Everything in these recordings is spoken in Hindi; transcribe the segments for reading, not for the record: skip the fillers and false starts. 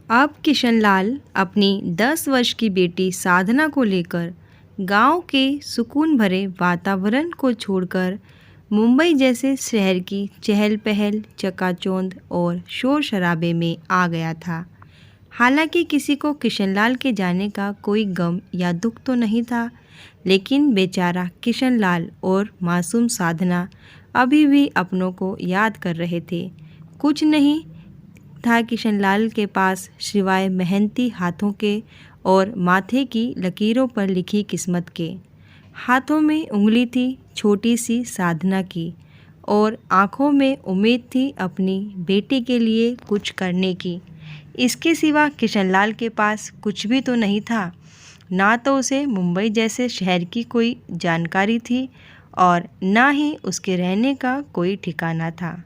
अब किशनलाल अपनी 10 वर्ष की बेटी साधना को लेकर गांव के सुकून भरे वातावरण को छोड़कर मुंबई जैसे शहर की चहल पहल, चकाचौंध और शोर शराबे में आ गया था। हालांकि किसी को किशनलाल के जाने का कोई गम या दुख तो नहीं था, लेकिन बेचारा किशनलाल और मासूम साधना अभी भी अपनों को याद कर रहे थे। कुछ नहीं था किशनलाल के पास सिवाय मेहनती हाथों के और माथे की लकीरों पर लिखी किस्मत के। हाथों में उंगली थी छोटी सी साधना की और आंखों में उम्मीद थी अपनी बेटी के लिए कुछ करने की। इसके सिवा किशनलाल के पास कुछ भी तो नहीं था। ना तो उसे मुंबई जैसे शहर की कोई जानकारी थी और ना ही उसके रहने का कोई ठिकाना था।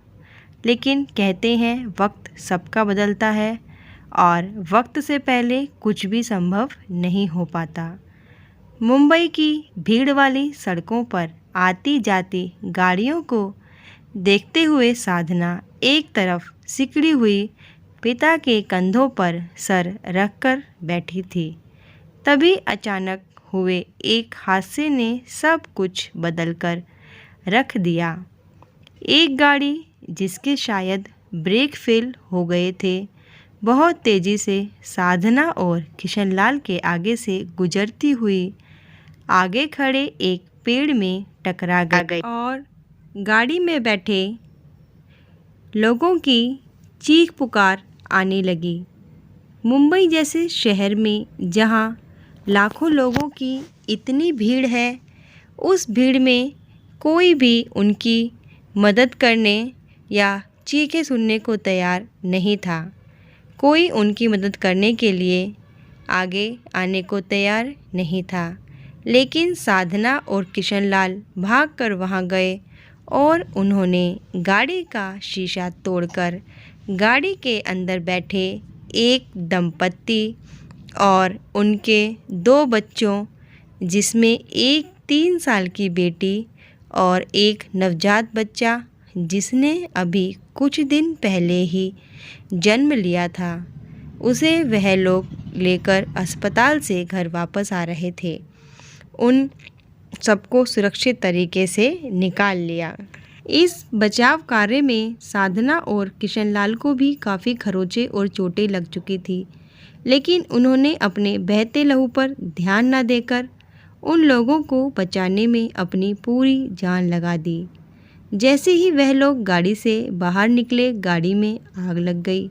लेकिन कहते हैं वक्त सबका बदलता है और वक्त से पहले कुछ भी संभव नहीं हो पाता। मुंबई की भीड़ वाली सड़कों पर आती जाती गाड़ियों को देखते हुए साधना एक तरफ सिकड़ी हुई पिता के कंधों पर सर रखकर बैठी थी। तभी अचानक हुए एक हादसे ने सब कुछ बदलकर रख दिया। एक गाड़ी जिसके शायद ब्रेक फेल हो गए थे, बहुत तेज़ी से साधना और किशनलाल के आगे से गुजरती हुई आगे खड़े एक पेड़ में टकरा गई और गाड़ी में बैठे लोगों की चीख पुकार आने लगी। मुंबई जैसे शहर में जहां लाखों लोगों की इतनी भीड़ है, उस भीड़ में कोई भी उनकी मदद करने या चीखें सुनने को तैयार नहीं था। कोई उनकी मदद करने के लिए आगे आने को तैयार नहीं था। लेकिन साधना और किशनलाल भागकर वहां गए और उन्होंने गाड़ी का शीशा तोड़कर गाड़ी के अंदर बैठे एक दंपत्ति और उनके 2 बच्चों, जिसमें एक 3 साल की बेटी और एक नवजात बच्चा जिसने अभी कुछ दिन पहले ही जन्म लिया था, उसे वह लोग लेकर अस्पताल से घर वापस आ रहे थे। उन सबको सुरक्षित तरीके से निकाल लिया। इस बचाव कार्य में साधना और किशनलाल को भी काफ़ी खरोंचें और चोटें लग चुकी थी, लेकिन उन्होंने अपने बहते लहू पर ध्यान न देकर उन लोगों को बचाने में अपनी पूरी जान लगा दी। जैसे ही वह लोग गाड़ी से बाहर निकले, गाड़ी में आग लग गई।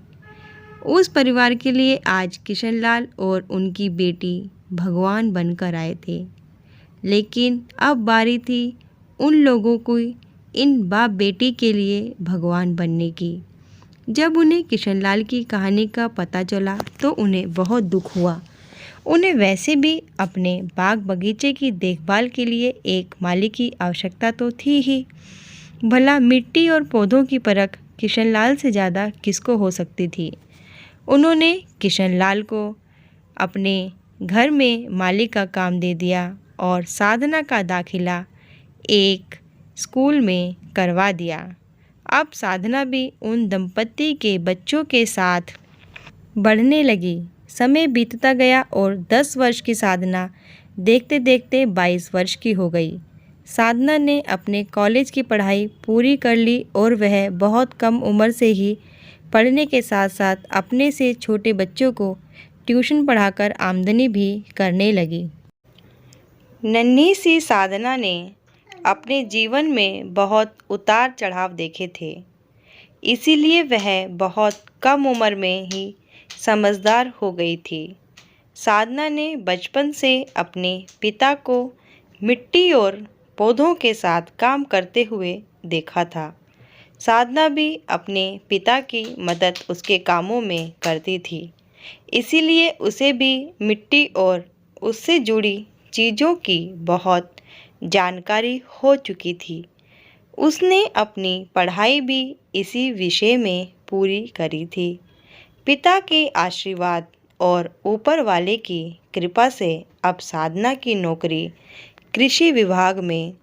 उस परिवार के लिए आज किशनलाल और उनकी बेटी भगवान बनकर आए थे, लेकिन अब बारी थी उन लोगों को इन बाप बेटी के लिए भगवान बनने की। जब उन्हें किशनलाल की कहानी का पता चला तो उन्हें बहुत दुख हुआ। उन्हें वैसे भी अपने बाग बगीचे की देखभाल के लिए एक माली की आवश्यकता तो थी ही। भला मिट्टी और पौधों की परख किशनलाल से ज़्यादा किसको हो सकती थी। उन्होंने किशनलाल को अपने घर में माली का काम दे दिया और साधना का दाखिला एक स्कूल में करवा दिया। अब साधना भी उन दंपत्ति के बच्चों के साथ बढ़ने लगी। समय बीतता गया और 10 वर्ष की साधना देखते देखते 22 वर्ष की हो गई। साधना ने अपने कॉलेज की पढ़ाई पूरी कर ली और वह बहुत कम उम्र से ही पढ़ने के साथ साथ अपने से छोटे बच्चों को ट्यूशन पढ़ाकर आमदनी भी करने लगी। नन्ही सी साधना ने अपने जीवन में बहुत उतार चढ़ाव देखे थे, इसीलिए वह बहुत कम उम्र में ही समझदार हो गई थी। साधना ने बचपन से अपने पिता को मिट्टी और पौधों के साथ काम करते हुए देखा था। साधना भी अपने पिता की मदद उसके कामों में करती थी, इसीलिए उसे भी मिट्टी और उससे जुड़ी चीज़ों की बहुत जानकारी हो चुकी थी। उसने अपनी पढ़ाई भी इसी विषय में पूरी करी थी। पिता के आशीर्वाद और ऊपर वाले की कृपा से अब साधना की नौकरी कृषि विभाग में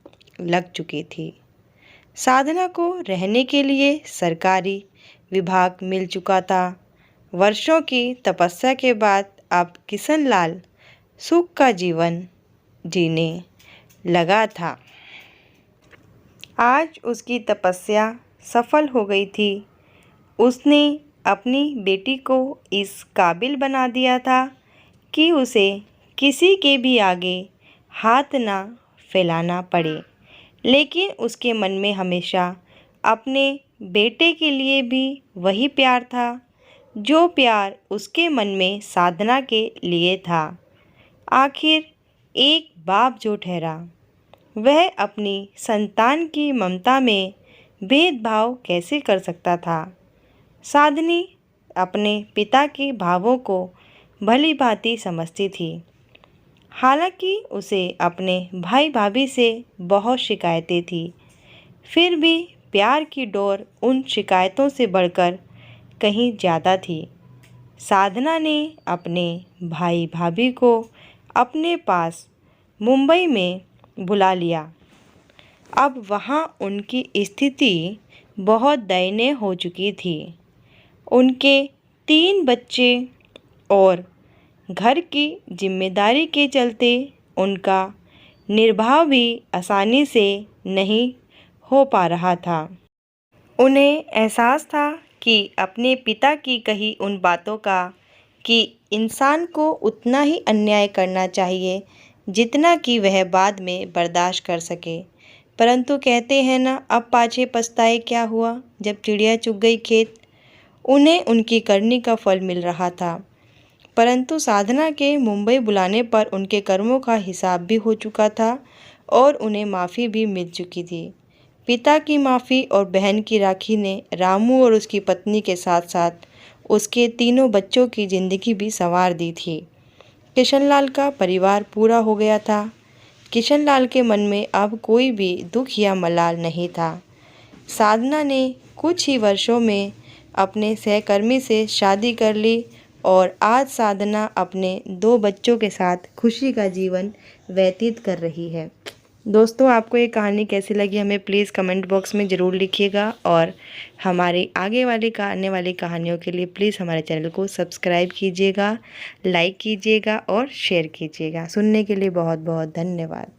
लग चुकी थी। साधना को रहने के लिए सरकारी विभाग मिल चुका था। वर्षों की तपस्या के बाद अब किशनलाल सुख का जीवन जीने लगा था। आज उसकी तपस्या सफल हो गई थी। उसने अपनी बेटी को इस काबिल बना दिया था कि उसे किसी के भी आगे हाथ ना फैलाना पड़े। लेकिन उसके मन में हमेशा अपने बेटे के लिए भी वही प्यार था, जो प्यार उसके मन में साधना के लिए था। आखिर एक बाप जो ठहरा, वह अपनी संतान की ममता में भेदभाव कैसे कर सकता था। साधनी अपने पिता के भावों को भली भांति समझती थी। हालांकि उसे अपने भाई भाभी से बहुत शिकायतें थी, फिर भी प्यार की डोर उन शिकायतों से बढ़कर कहीं ज़्यादा थी। साधना ने अपने भाई भाभी को अपने पास मुंबई में बुला लिया। अब वहाँ उनकी स्थिति बहुत दयनीय हो चुकी थी। उनके 3 बच्चे और घर की जिम्मेदारी के चलते उनका निर्वाह भी आसानी से नहीं हो पा रहा था। उन्हें एहसास था कि अपने पिता की कही उन बातों का कि इंसान को उतना ही अन्याय करना चाहिए जितना कि वह बाद में बर्दाश्त कर सके। परंतु कहते हैं ना, अब पाछे पछताए क्या हुआ, जब चिड़िया चुग गई खेत। उन्हें उनकी करनी का फल मिल रहा था। परंतु साधना के मुंबई बुलाने पर उनके कर्मों का हिसाब भी हो चुका था और उन्हें माफ़ी भी मिल चुकी थी। पिता की माफ़ी और बहन की राखी ने रामू और उसकी पत्नी के साथ साथ उसके 3 बच्चों की ज़िंदगी भी संवार दी थी। किशनलाल का परिवार पूरा हो गया था। किशनलाल के मन में अब कोई भी दुख या मलाल नहीं था। साधना ने कुछ ही वर्षों में अपने सहकर्मी से शादी कर ली और आज साधना अपने 2 बच्चों के साथ खुशी का जीवन व्यतीत कर रही है। दोस्तों, आपको ये कहानी कैसी लगी हमें प्लीज़ कमेंट बॉक्स में ज़रूर लिखिएगा और हमारी आने वाली कहानियों के लिए प्लीज़ हमारे चैनल को सब्सक्राइब कीजिएगा, लाइक कीजिएगा और शेयर कीजिएगा। सुनने के लिए बहुत बहुत धन्यवाद।